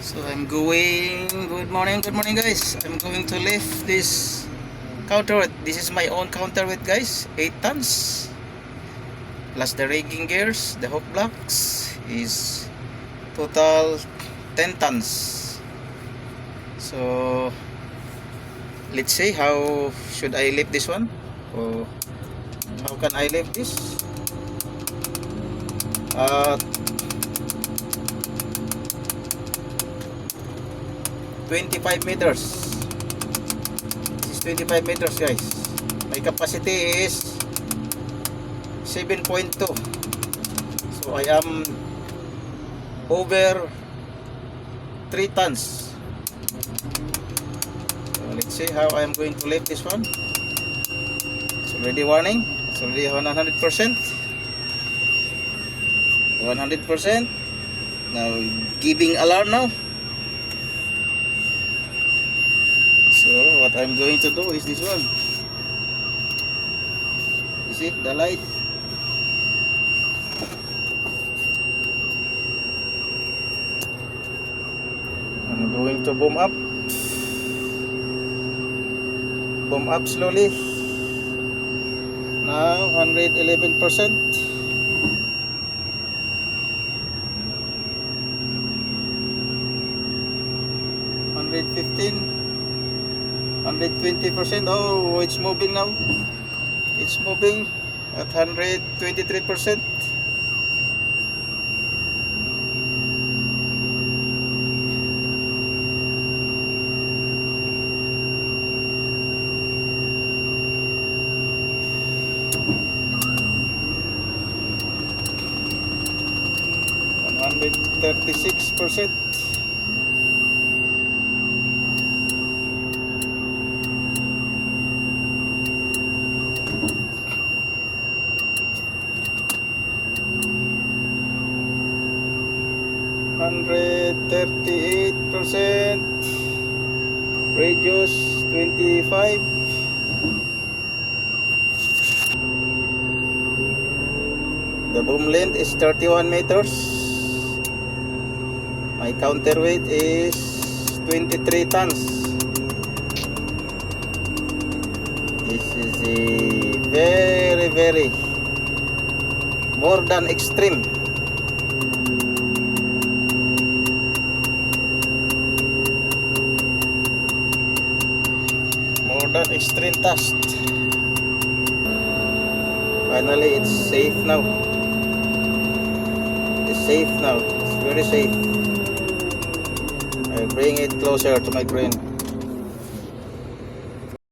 So good morning guys. I'm going to lift this counterweight. This is my own counterweight guys, 8 tons. Plus the rigging gears, the hook blocks is total 10 tons. So let's see how should I lift this one. So how can I lift this? 25 meters. This is 25 meters guys. My capacity is 7.2. So I am over 3 tons. So let's see how I am going to lift this one. It's already warning. It's already 100%. 100%. Now giving alarm now. So what I'm going to do is this one. You see the light? I'm going to boom up. Boom up slowly. Now 111%. 115. 120%. Oh, it's moving now. It's moving at 123%. %. 138%. Radius 25. The boom length is 31 meters. My counterweight is 23 tons. This is a very more than extreme. More than extreme task. Finally, it's safe now. It's safe now. It's very safe. I bring it closer to my brain.